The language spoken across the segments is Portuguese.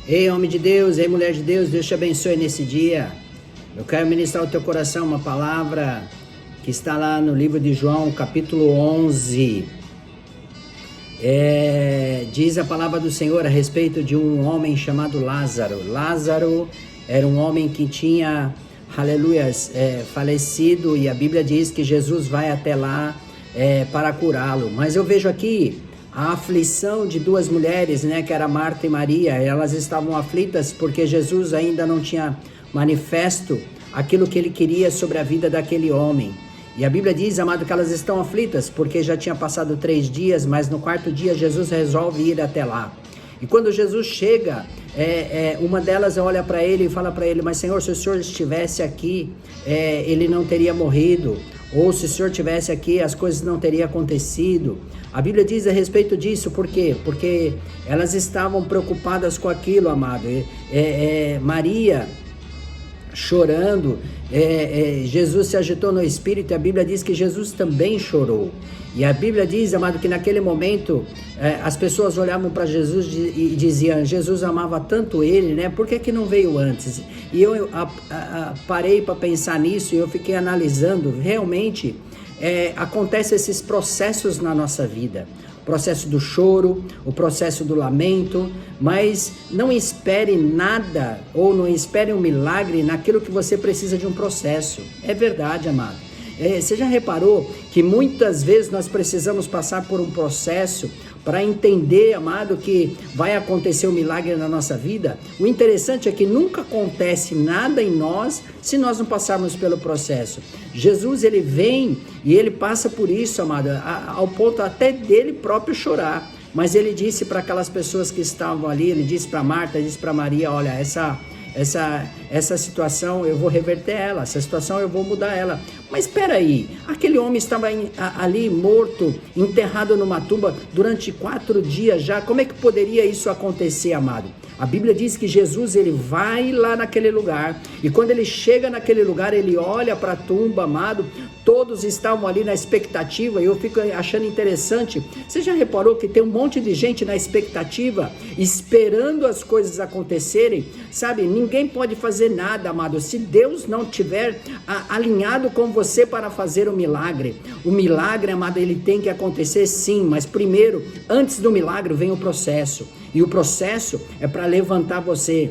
Ei, homem de Deus, ei, mulher de Deus, Deus te abençoe nesse dia. Eu quero ministrar ao teu coração uma palavra que está lá no livro de João, capítulo 11. Diz a palavra do Senhor a respeito de um homem chamado Lázaro. Lázaro era um homem que tinha, aleluias, falecido, e a Bíblia diz que Jesus vai até lá para curá-lo. Mas eu vejo aqui a aflição de duas mulheres, que era Marta e Maria. Elas estavam aflitas porque Jesus ainda não tinha manifesto aquilo que ele queria sobre a vida daquele homem. E a Bíblia diz, amado, que elas estão aflitas porque já tinha passado 3 dias, mas no 4º dia Jesus resolve ir até lá. E quando Jesus chega, uma delas olha para ele e fala para ele: mas Senhor, se o Senhor estivesse aqui, ele não teria morrido. Ou se o Senhor estivesse aqui, as coisas não teriam acontecido. A Bíblia diz a respeito disso, por quê? Porque elas estavam preocupadas com aquilo, amado. Maria chorando, Jesus se agitou no espírito, e a Bíblia diz que Jesus também chorou. E a Bíblia diz, amado, que naquele momento as pessoas olhavam para Jesus e diziam: Jesus amava tanto ele, por que não veio antes? E eu parei para pensar nisso, e eu fiquei analisando. Realmente acontecem esses processos na nossa vida, o processo do choro, o processo do lamento, mas não espere nada, ou não espere um milagre naquilo que você precisa de um processo. É verdade, amado. Você já reparou que muitas vezes nós precisamos passar por um processo para entender, amado, que vai acontecer um milagre na nossa vida? O interessante é que nunca acontece nada em nós se nós não passarmos pelo processo. Jesus, ele vem e ele passa por isso, amado, ao ponto até dele próprio chorar. Mas ele disse para aquelas pessoas que estavam ali, ele disse para Marta, disse para Maria: olha, essa situação eu vou reverter ela, essa situação eu vou mudar ela. Mas espera aí, aquele homem estava ali morto, enterrado numa tumba durante 4 dias já. Como é que poderia isso acontecer, amado? A Bíblia diz que Jesus, ele vai lá naquele lugar, e quando ele chega naquele lugar, ele olha para a tumba, amado. Todos estavam ali na expectativa, e eu fico achando interessante. Você já reparou que tem um monte de gente na expectativa, esperando as coisas acontecerem? Sabe, ninguém pode fazer nada, amado, se Deus não tiver alinhado com você para fazer o milagre. O milagre, amado, ele tem que acontecer sim, mas primeiro, antes do milagre, vem o processo. E o processo é para levantar você.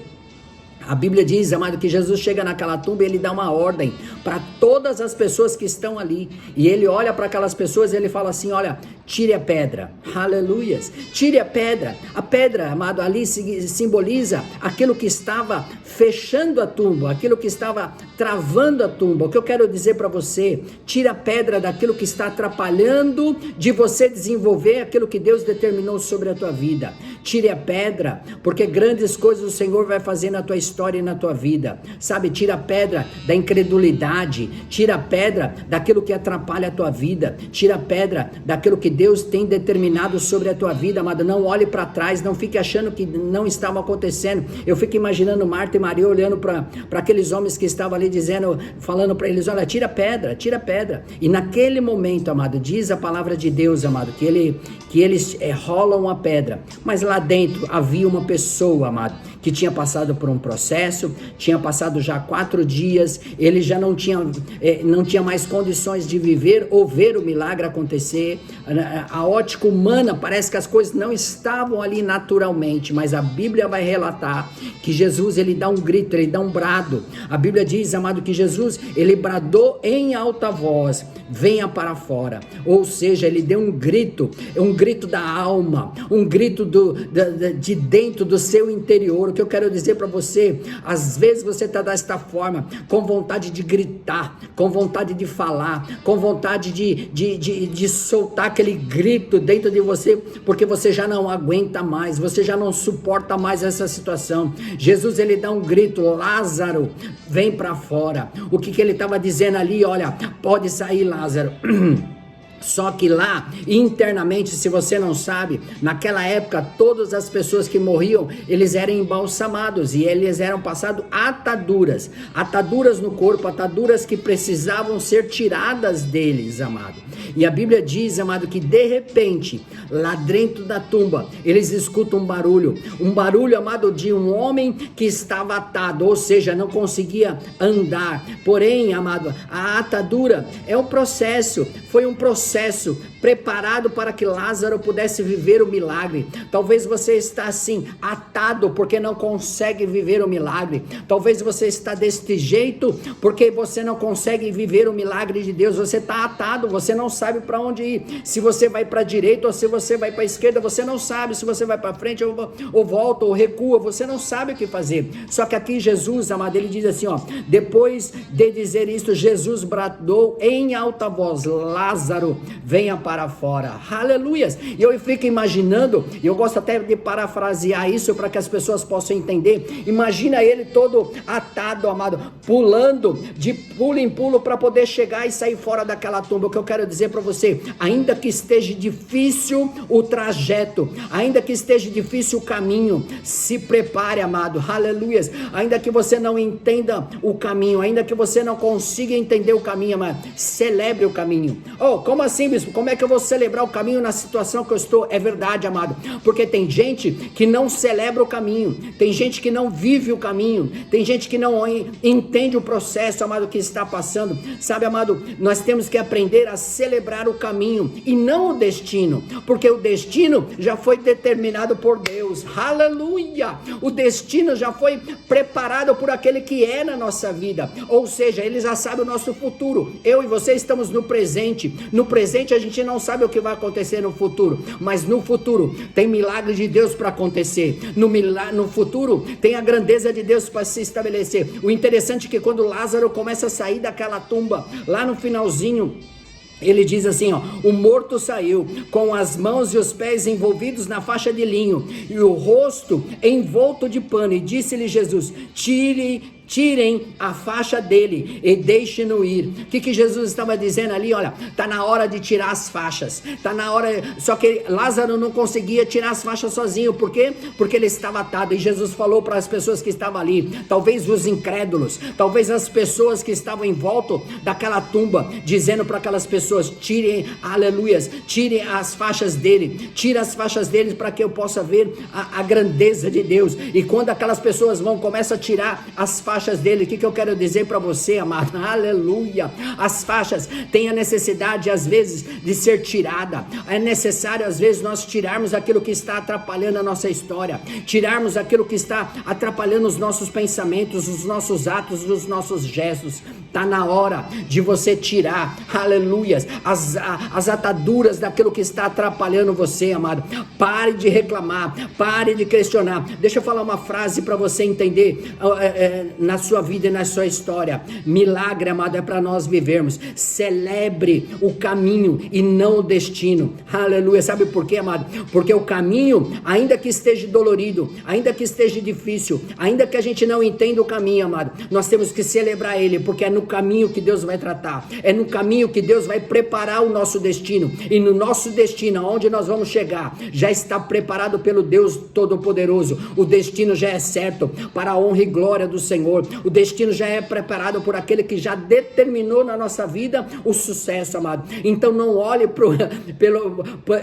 A Bíblia diz, amado, que Jesus chega naquela tumba e ele dá uma ordem para todas as pessoas que estão ali. E ele olha para aquelas pessoas e ele fala assim: olha, tire a pedra. Aleluias. Tire a pedra. A pedra, amado, ali simboliza aquilo que estava fechando a tumba, aquilo que estava travando a tumba. O que eu quero dizer para você: tira a pedra daquilo que está atrapalhando de você desenvolver aquilo que Deus determinou sobre a tua vida. Tire a pedra, porque grandes coisas o Senhor vai fazer na tua história e na tua vida. Sabe, tira a pedra da incredulidade, tira a pedra daquilo que atrapalha a tua vida, tira a pedra daquilo que Deus tem determinado sobre a tua vida, amado. Não olhe para trás, não fique achando que não estava acontecendo. Eu fico imaginando Marta e Maria olhando para aqueles homens que estavam ali dizendo, falando para eles: olha, tira a pedra, tira a pedra. E naquele momento, amado, diz a palavra de Deus, amado, que eles rolam a pedra, mas lá dentro havia uma pessoa, amado, que tinha passado por um processo, tinha passado já 4 dias, ele já não tinha mais condições de viver ou ver o milagre acontecer. A ótica humana parece que as coisas não estavam ali naturalmente, mas a Bíblia vai relatar que Jesus, ele dá um grito, ele dá um brado. A Bíblia diz, amado, que Jesus, ele bradou em alta voz: venha para fora. Ou seja, ele deu um grito da alma, um grito de dentro do seu interior. O que eu quero dizer para você: às vezes você está desta forma, com vontade de gritar, com vontade de falar, com vontade de soltar aquele grito dentro de você, porque você já não aguenta mais, você já não suporta mais essa situação. Jesus, ele dá um grito: Lázaro, vem para fora. O que ele estava dizendo ali? Olha, pode sair, Lázaro. Só que lá, internamente, se você não sabe, naquela época, todas as pessoas que morriam, eles eram embalsamados e eles eram passados ataduras no corpo, ataduras que precisavam ser tiradas deles, amado. E a Bíblia diz, amado, que de repente, lá dentro da tumba, eles escutam um barulho, amado, de um homem que estava atado, ou seja, não conseguia andar. Porém, amado, a atadura é um processo, foi um processo preparado para que Lázaro pudesse viver o milagre. Talvez você está assim, atado, porque não consegue viver o milagre. Talvez você está deste jeito, porque você não consegue viver o milagre de Deus. Você está atado, você não sabe para onde ir. Se você vai para a direita ou se você vai para a esquerda, você não sabe. Se você vai para frente ou volta ou recua, você não sabe o que fazer. Só que aqui Jesus, amado, ele diz assim, ó, depois de dizer isso, Jesus bradou em alta voz, Lázaro, venha para fora. Aleluias. E eu fico imaginando, e eu gosto até de parafrasear isso para que as pessoas possam entender. Imagina ele todo atado, amado, pulando de pulo em pulo para poder chegar e sair fora daquela tumba. O que eu quero dizer para você, ainda que esteja difícil o trajeto, ainda que esteja difícil o caminho, se prepare, amado. Aleluias. Ainda que você não entenda o caminho, ainda que você não consiga entender o caminho, amado, celebre o caminho. Oh, como assim, bispo? Como é que eu vou celebrar o caminho na situação que eu estou? É verdade, amado, porque tem gente que não celebra o caminho, tem gente que não vive o caminho, tem gente que não entende o processo, amado, que está passando. Sabe, amado, nós temos que aprender a celebrar o caminho e não o destino, porque o destino já foi determinado por Deus. Aleluia! O destino já foi preparado por aquele que é na nossa vida, ou seja, ele já sabe o nosso futuro. Eu e você estamos no presente. No presente a gente não sabe o que vai acontecer no futuro, mas no futuro tem milagre de Deus para acontecer. No futuro tem a grandeza de Deus para se estabelecer. O interessante é que quando Lázaro começa a sair daquela tumba, lá no finalzinho, ele diz assim, ó, o morto saiu com as mãos e os pés envolvidos na faixa de linho e o rosto envolto de pano, e disse-lhe Jesus, tirem a faixa dele e deixem-no ir. O que Jesus estava dizendo ali? Olha, está na hora de tirar as faixas, está na hora, só que Lázaro não conseguia tirar as faixas sozinho. Por quê? Porque ele estava atado, e Jesus falou para as pessoas que estavam ali, talvez os incrédulos, talvez as pessoas que estavam em volta daquela tumba, dizendo para aquelas pessoas, tirem, aleluias, tirem as faixas dele, tire as faixas dele para que eu possa ver a grandeza de Deus. E quando aquelas pessoas começam a tirar as faixas dele, o que eu quero dizer para você, amado? Aleluia! As faixas têm a necessidade, às vezes, de ser tirada. É necessário, às vezes, nós tirarmos aquilo que está atrapalhando a nossa história, tirarmos aquilo que está atrapalhando os nossos pensamentos, os nossos atos, os nossos gestos. Está na hora de você tirar, aleluias, as ataduras daquilo que está atrapalhando você, amado. Pare de reclamar, pare de questionar. Deixa eu falar uma frase para você entender na sua vida e na sua história. Milagre, amado, é para nós vivermos. Celebre o caminho e não o destino. Aleluia. Sabe por quê, amado? Porque o caminho, ainda que esteja dolorido, ainda que esteja difícil, ainda que a gente não entenda o caminho, amado, nós temos que celebrar ele, porque é no caminho que Deus vai tratar, é no caminho que Deus vai preparar o nosso destino, e no nosso destino, aonde nós vamos chegar, já está preparado pelo Deus Todo-Poderoso. O destino já é certo, para a honra e glória do Senhor. O destino já é preparado por aquele que já determinou na nossa vida o sucesso, amado. Então não olhe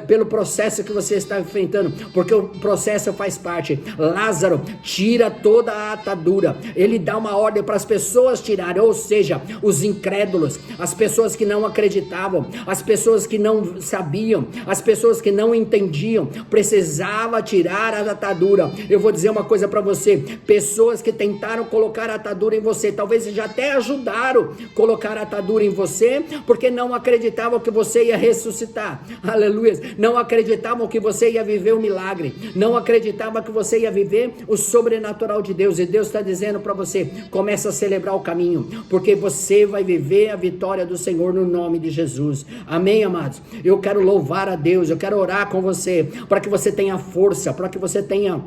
pelo processo que você está enfrentando, porque o processo faz parte. Lázaro tira toda a atadura, ele dá uma ordem para as pessoas tirarem, ou seja, os incrédulos, as pessoas que não acreditavam, as pessoas que não sabiam, as pessoas que não entendiam, precisava tirar a atadura. Eu vou dizer uma coisa para você, pessoas que tentaram colocar a atadura em você, talvez já até ajudaram a colocar a atadura em você, porque não acreditavam que você ia ressuscitar, aleluia, não acreditavam que você ia viver o milagre, não acreditavam que você ia viver o sobrenatural de Deus. E Deus está dizendo para você, começa a celebrar o caminho, porque você vai viver a vitória do Senhor no nome de Jesus. Amém, amados? Eu quero louvar a Deus, eu quero orar com você, para que você tenha força, para que você tenha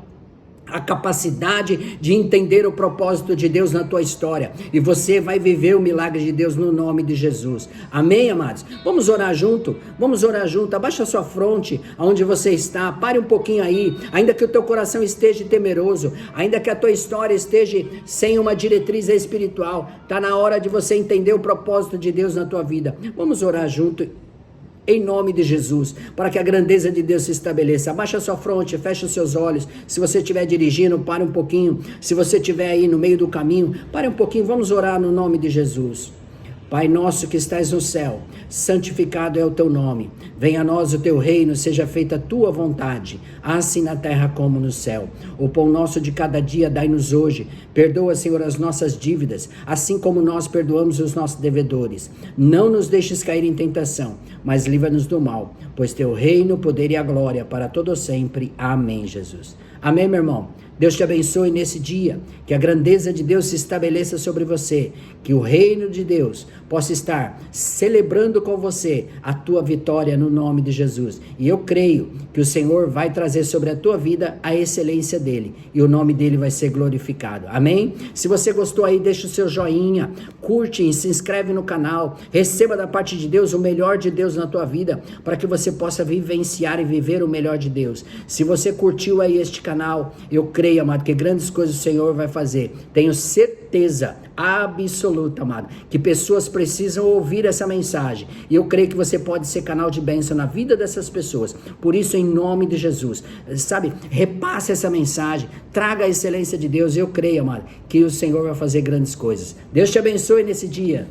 a capacidade de entender o propósito de Deus na tua história, e você vai viver o milagre de Deus no nome de Jesus. Amém, amados? Vamos orar junto? Vamos orar junto. Abaixa a sua fronte aonde você está, pare um pouquinho aí, ainda que o teu coração esteja temeroso, ainda que a tua história esteja sem uma diretriz espiritual, está na hora de você entender o propósito de Deus na tua vida. Vamos orar junto, em nome de Jesus, para que a grandeza de Deus se estabeleça. Abaixa a sua fronte, fecha os seus olhos. Se você estiver dirigindo, pare um pouquinho. Se você estiver aí no meio do caminho, pare um pouquinho. Vamos orar no nome de Jesus. Pai nosso que estás no céu, santificado é o teu nome. Venha a nós o teu reino, seja feita a tua vontade, assim na terra como no céu. O pão nosso de cada dia dai-nos hoje. Perdoa, Senhor, as nossas dívidas, assim como nós perdoamos os nossos devedores. Não nos deixes cair em tentação, mas livra-nos do mal, pois teu reino, o poder e a glória para todo sempre. Amém, Jesus. Amém, meu irmão? Deus te abençoe nesse dia, que a grandeza de Deus se estabeleça sobre você, que o reino de Deus possa estar celebrando com você a tua vitória no nome de Jesus. E eu creio que o Senhor vai trazer sobre a tua vida a excelência dele, e o nome dele vai ser glorificado. Amém? Se você gostou aí, deixa o seu joinha, curte e se inscreve no canal, receba da parte de Deus o melhor de Deus na tua vida, para que você possa vivenciar e viver o melhor de Deus. Se você curtiu aí este canal, eu creio, amado, que grandes coisas o Senhor vai fazer. Tenho certeza absoluta, amado, que pessoas precisam ouvir essa mensagem, e eu creio que você pode ser canal de bênção na vida dessas pessoas. Por isso, em nome de Jesus, sabe, repasse essa mensagem, traga a excelência de Deus. Eu creio, amado, que o Senhor vai fazer grandes coisas. Deus te abençoe nesse dia.